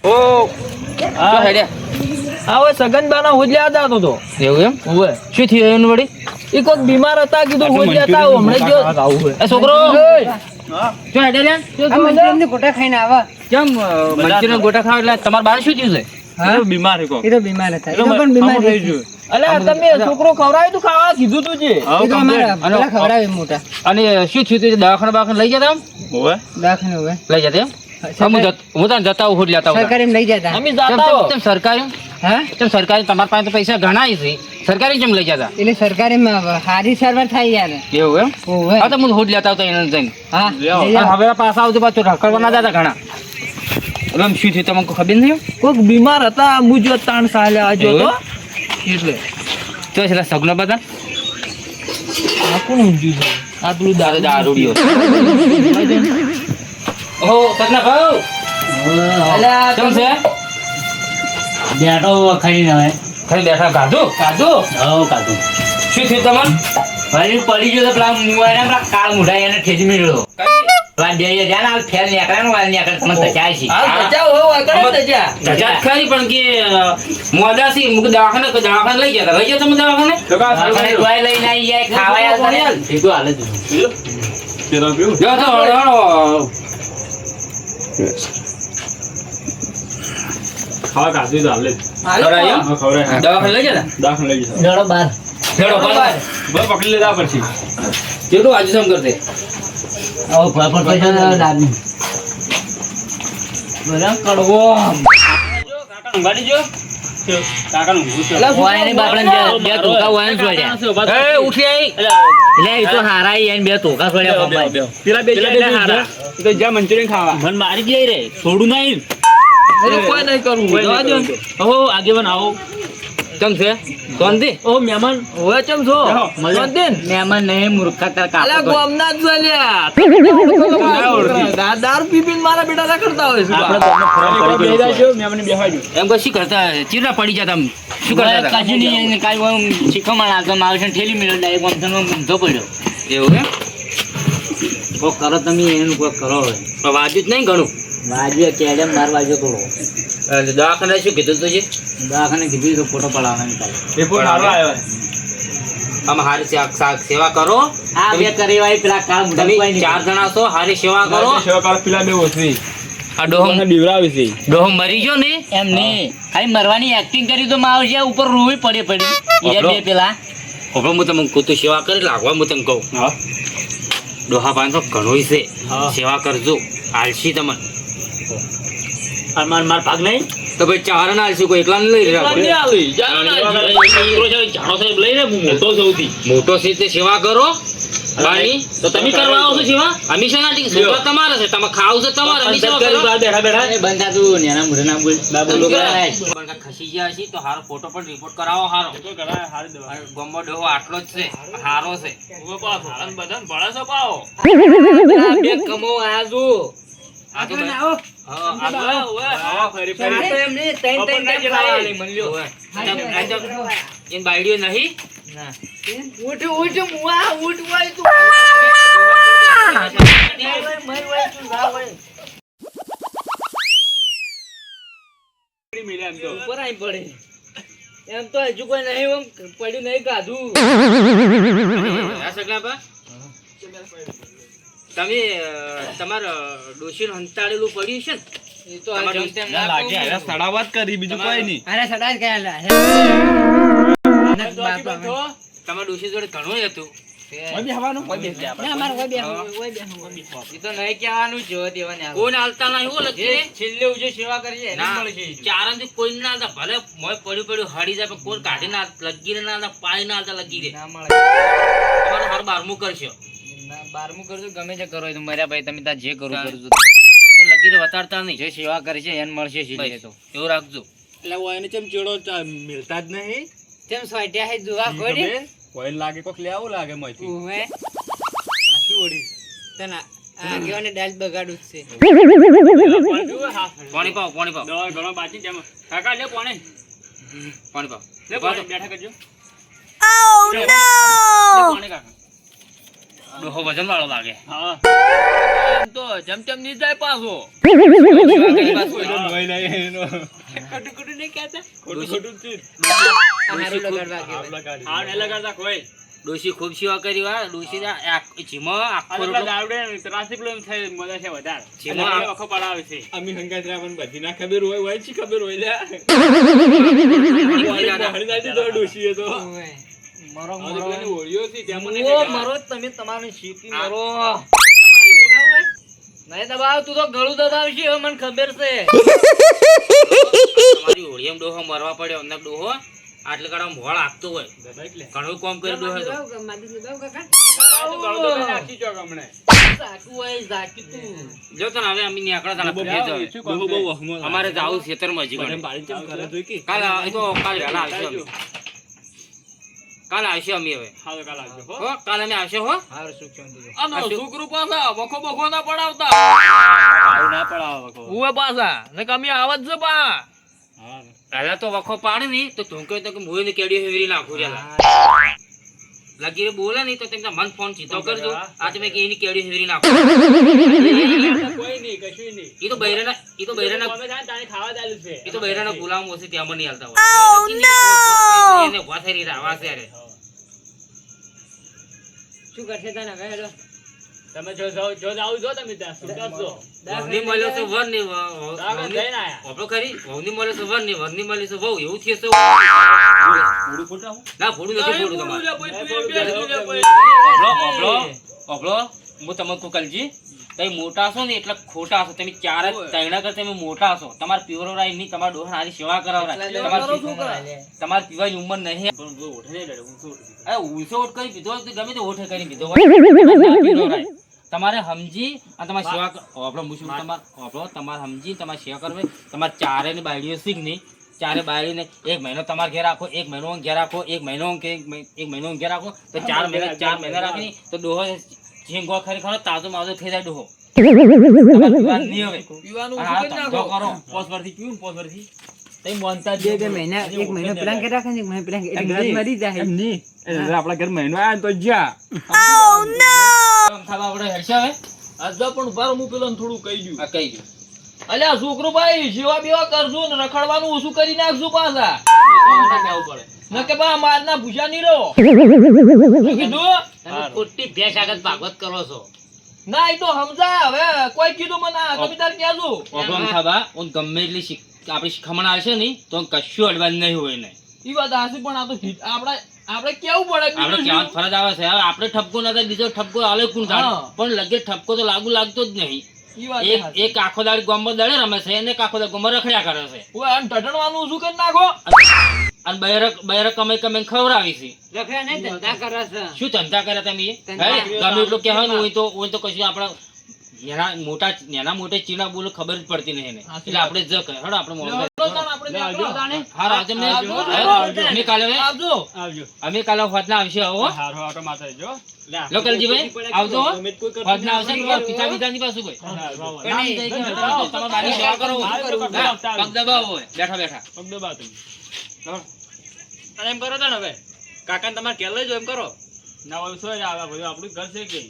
ઓ હા હેડે હવે સગનબાના હોજ્યા હતા તો એવું એમ ઓવે શું થયું એનું વળી એ કોઈક બીમાર હતા કીધું હોજ્યા હતા હમણાં જો એ છોકરો શું હેડે લે મંચુરિયન ગોટા ખાઈને આવા કેમ મંચુરિયન ગોટા ખાવ એટલે તમારા બાર શું થયું છે બીમાર છે એ તો બીમાર હતા એ તો પણ બીમાર થઈ ગયો અલ્યા તમે છોકરો ખવડાવ્યું તું ખાવા કીધું તું જે એ તો અમારા પેલા ખવડાવે મોટા અને શું થયું તું દવાખાને લઈ જતા ઓવે દવાખાને હવે લઈ જતા એમ હું તને જતા હું લેતા સરકારી લઈ જતા અમે જાતા કેમ સરકારી હા કેમ સરકારી તમારા પાસે તો પૈસા ઘણા છે સરકારી કેમ લઈ જતા એટલે સરકારીમાં હારી સારવાર થાય યાર એવું એમ ઓવે હા તો હું હોટ લેતા આવતો એને જઈને હા લઈ જાઓ. હવે પાછા આવતો પાછું રખડવા ના જતા ઘણા એટલે આમ શું થયું તમને કોઈ ખબર નહીં કોઈક બીમાર હતા મુજો તાણ સાલે આજો તો એટલે તો છે સગનો બધા આ કોણ ઊંધ્યું છે આ પેલું દારૂડિયો ઓહો સગના ભાવ અલ્યા કેમ છે બેઠો ખાઈને હવે ખાલી બેઠા કાઢું હવ કાઢું શું થયું તમને ફરી પડી ગયો તો પેલા મુવાના પેલા કાળ મુઢા એને ઠેજી મેળ્યો પેલા બે ધ્યાન હાલ ફેલ નીકળે વાલ નીકળે તમને બચાય છે હાલ બચાવ હો આગળ તજા જજાત ખરી પણ કે મોદાસી મુક દવાખાને લઈ જતા તમે દવાખાને દવાઈ લઈને આવી જાય ખાવા આવતા ને ભેગું હાલે જ જો તો હળો ખાવા કાઢી તો હાલે દવાખાને લઈ જતા દાખલ લઈ જશે જડો બાર ચડો બાર બસ પકડી લેતા પછી કેટલું આજે સમ કરતે આવો પર પૈસા દાબી બરાબર કડવો ગાડી જો કાકાનું ઓયાની બાપડે બે ટોકા ઓયાને છોડ્યા એ ઉઠી આવી એટલે એ તો હારા એને બે ટોકા છોડ્યા પપ્પાએ. પેલા બે હારા તો જ્યાં મંચુરિયન ખાવા મન મારી જાય રે છોડું નહીં અરે કોઈ નહીં કરવું જવા દો ને. ઓહો આગેવાન આવો કેમ છે શાંતિ ઓ મહેમાન ઓવે ચમ છો મદન મહેમાન નહીં મૂર્ખા તાર અલ્યા કાપો ગોમના જ લ્યા દારૂ પીપીને મારા બેટા રખડતા હોય છે મેમને બેહાડ્યું એમ કોઈ શું કરતા ચીરા પડી જતા આમ શું કરતા હતા કશું નહીં કાંઈ શીખવામાં આવતો મારું છે ઠેલી મેળો ડાયરેક્ટ આમ ઊંધો પડ્યો એવું એમ કોક કરો તમે એનું કોક કરો હવે વાજ્યું જ નહીં ઘણું વાજ્યો કેડમ માર વાજ્યો થોડો દવાખાને શું કીધું તું દવાખાને કીધું તો ફોટો પડાવવાનો કાલે રિપોર્ટ સારો આવ્યો આમાં હારી સેવા કરો આ બે કરી વાળી પેલા કાળ મુઢા તમે કોઈ નહીં. 4 જણા છો હારી સેવા કરો સેવા પેલા બે ઓછી આ ડોહમ બીવરાવી છે ડોહમ મરી ગયો ને એમ નહીં ખાલી મરવાની એક્ટિંગ કરી તો માવજી ઉપર રૂવી પડી એ બે પેલા હવે હું તમને કહું તું સેવા કરી લાગવા હું તને કહું હા ડોહા પાંચસો ઘણું છે સેવા કરજો આલસી તમને માર ભાગ નહીં તો ભાઈ 4 ના આલસી કોઈ એકલા લઈ રહ્યા મોટો છે તે સેવા કરો બાની તો તમે કરવા આવો છો સેવા અમે શેના ટી સેવા તમારે છે તમે ખાવ છે તમારે અમે સેવા કરો બેઠા એ બંધા તું નેના મુઢા ના બોલ બાબુ બરકા ખસી ગયા છે તો હારો ફોટો પણ રિપોર્ટ કરાવો હારો ગોમો ડોહો આટલો જ છે હારો છે બધાને ભળે છે પાવો બે કમો આયા જો આ તો આવો એન બાઈડિયો નહીં એમ તો હજુ કોઈ નહીં પડ્યું નહીં કાધું તમે તમારા ડોશીનું હંતાડેલું પડ્યું છે ને એ તો સડાવત કરી બીજું કોઈ નહીં અરે સડા કયા તમારા ડોશી જોડે ઘણું હતું એ તો નહીં કહેવાનું જો દેવાને કોઈને હાલતા નહીં હો લખી છેલ્લે ઉજે સેવા કરી એને મળશે ચારણ કોઈ ના હાલતા ભલે મોય પડ્યું હળી જાય પણ કોઈ કાઢી ના લગી ના હાલતા પાણી ના હાલતા લગી દે ના મળે તમારું હારું 12મું કરશો ના 12મું કરજો ગમે તે કરો એ તો મર્યા ભાઈ તમે તાર જે કરું કરજો કોઈ લગી તો વતાડતા નહીં જે સેવા કરી છે એને મળશે છેલ્લે તો એવું રાખજો એટલે એને ચેમ ચેડો મિલતા જ નહીં તેમ સોટ્યા હે જોવા કોઈ કોઈ લાગે કોક લેવું લાગે મયથી ઓવે શું ઓડી તને આગેવાને દાલ બગાડું જ છે પાણી પાવ દવા ઘણો બાકી જેમ કાકા લે પાણી પાણી પાવ લે પાણી બેઠા કરજો Oh no! પાણી કાકા ડોહો વજન વાળો લાગે. હા એમ તો જમજમ નહીં જાય પાછો. મોય નહીં એનો ખોટું ખોટું નહીં કહેતા. ખોટું ખોટું જ છે. આ હારું લગાડવા કહેવાય. હા ને લગાડતા કોઈ ડોશી ખૂબ સેવા કરી વા. ડોશીના જીમો આખો આ રોટલો ગાવડે ત્રાસી પ્લેમ થઈ મજા છે વધારે જેમાં અને આખો પડાવે છે અમે હંગાત રાવણ બધી ના ખબર હોય છે ખબર હોય લ્યા હળદાજી તો ડોશી એ તો ઓવે. મરો આ તો પેલી ઓળીઓ છે ત્યાં મને ઓ મરો તમે તમારી શીપી મરો. નહીં દબાવ તું તો ગળું દબાવશી હવે મને ખબર છે. તમારી હોળીએમ ડોહો મરવા પડ્યો. અંદર ડોહો આટલે કાળા મોળ આપતો હોય. ઘણું કામ કર્યું ડોહો તો. માદુ દબાવ કાકા. નાખી ચોક હમણે ઝાકું હોય ઝાકી તું. જો તને હવે અમે નીકળ્યા તને ફેર જવાય. ડોહો બહુ વહમો અમારે જાવું છે ખેતરમાં હજી ઘણી. બાળી ચમ કરે જોઈ કે કાલ વહેલા આવશે અમે. કાલ આવશે અમે હવે. હા તો કાલ આવજો હો હો કાલ અમે આવશે હો. હારું સુખ શાંતિ. આનો છોકરું પાછા વખો બખો ના પડાવતા. આવું ના પડાવો કો ઉવે પાછા ને કમી આવત છે પા. હા પહેલા તો વખો પાડે નહીં તો તું કહે તો કે મોય ને કેડીઓ હેવરી નાખું રેલા. લગી બોલે નહીં તો તેમને મન ફોન સીધો કરજો. આ તમે કે એની કેડીઓ હેવરી નાખો. કોઈ નહીં કશું નહીં એ તો બૈરાના અમે જાય તાણે ખાવા દાલું છે એ તો બૈરાના ગુલામ ઓછી ત્યાં નહીં હાલતા હોય. એને ઉભા થઈને રાવા છે રે. શું કરશે તને હવે હેડો. તમે જો જાવ જો તમે ત્યાં શું કરશો વહુની મળ્યો છે વર ને દાગો જઈને આયા આપણો ખરી વહુની મળ્યો છે વર ને વરની મળ્યો છે વહુ એવું થયું છે. થોડું ખોટા ના ફોડું નથી ફોડું તમારે. અભળો હું તમને કહું કલજી તમે મોટા છો ને એટલે ખોટા છો. તમે ચાર જ તૈણા કરતા તમે મોટા છો. તમારે પીવરાય નહીં, તમારા ડોહા હારી સેવા કરાવરાય. તમારે પીવાની ઉંમર નહીં. અરે ઊંચો ઓઠ કરી પીધો હોય તો ગમે તે ઓઠે કરી પીધો હોય. ના પીવરાય. તમારે સમજી અને તમારે સેવા તમારે સમજી તમારે સેવા કરવી. તમારે ચારે ની બાયડીઓ શીખ નહીં. ચારે બાયડીને 1 મહિનો તમારે ઘેર રાખો, 1 મહિનો ઘેર રાખો, 1 મહિનો ઘેર રાખો તો 4 મહિના રાખી તો ડોહો ઝીંગો ખરેખર તાજો માજો થઈ જાય ડોહો. પીવાનું નહીં હવે. પીવાનું હા, શું કરી ધંધો નાખો. કરો. પોસ પરથી પીવું ને પોસ પરથી. તઈ મોનતા જ બે મહિના એક મહિનો પેલા કે રાખે ને એક મહિનો પેલા એટલે ઘર મરી જાય. આપડા ઘર મહિનો આયા તો જ્યાં આમ થાવા આપણે હેડશે હવે. આજ તો પણ ઉભા રહો, હું પેલો થોડું કહી દઉં. આ કહી દઉં. અલ્યા છોકરું ભાઈ સેવા બેવા કરજો ને રખડવાનું ઓછું કરી નાખજો પાછા. કહેવું પડે. ન કે બા મારના ભૂસા નહીં રહો. શું કીધું? તમે ખોટી ભેંસ આગળ ભાગવત કરો છો. ના એ તો સમજા હવે કોઈ કીધું મને આ તમે તાર કહેજો. ઓગમ થાબા ઓન ગમે એટલી આપણી શિખામણ આવશે નહીં તો કશું અડવાનું નહીં હોય ને. ઈ વાત હાચી પણ આ તો આપણે કેવું પડે આપણે બીજું કહેવાની શું? ફરજ આવે છે. હવે આપણે ઠપકો ના થાય બીજો ઠપકો હાલે કોણ જાણે. હા. પણ લગે ઠપકો તો લાગતો જ નહીં. ઈ વાત હાચી. એક આખો દાડી ગામમાં દડે રમે છે અને એક આખો દાડી ગામમાં રખડ્યા કરે છે. ઓય આને ટટણવાનું ઓછું કરી નાખો. અને બહેર કમાઈ ખવડાવી છે. રખડ્યા નહીં ધંધા કરે છે. શું ધંધા કર્યા તમે? ધંધા હે? કર્યા. ગમે એટલું કહેવાનું હોય તો કશું આપણા નાના મોટા ચીના બોલો ખબર જ પડતી નહીં એને. એટલે આપણે જ કહે હેડો આપણે મોડું તો તાણ આપણે આવજો. ત્યાં હા રાજમ ને આવજો. અમે કાલે આવજો. આવજો અમે કાલે હોદના આવશે હો. હારો આટો માથે જો લોકલજીભાઈ આવજો હો. ગમે તે કોઈ કરતું હોદના આવશે ને પિતા ની પાછું કોઈ નામ દઈ કે તમારે બાની સેવા કરો. હા, પગ દબાવો હોય બેઠા પગ દબાવો તમે. અને એમ કરો તો ને હવે કાકાને તમારે કેલ લઈ જો એમ કરો ના હોય શું જ આવે બધું આપણું ઘર છે કે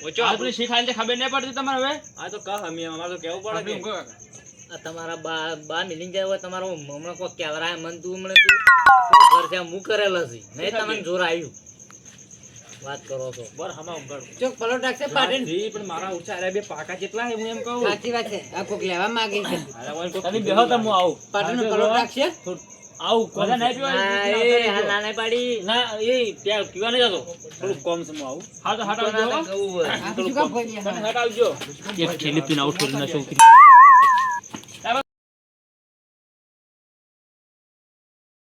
ઓછો આપણે શીખાય ખબર નહીં પડતી તમારે હવે આ તો કહ અમે અમારે તો કેવું પડે કે તમારા બા મિલિંગ જાય હોય તમારો હમણાં કોઈ કેવરાય મન તું હમણાં તું ઘર છે હું કરેલો છે નહીં તમને જોર આવ્યું વાત કરો છો બર હમા ઉંગળ ચોક પલોટ રાખશે પાટણ. પણ મારા ઊંચા અરે બે પાકા જેટલા હે હું એમ કહું સાચી વાત છે. આ કોક લેવા માંગે છે. તમે બેહો તો હું આવું પાટણનો પલોટ રાખશે. આવું કોને નહીં પીવા ના નહીં પાડી ના એ ત્યાં પીવા નહીં જતો થોડું કમ છે હું આવું હા તો હટ આવજો આ શું કામ ખોઈ દે? હટ આવજો એક થેલી પીને આઉટ કરી નાખો.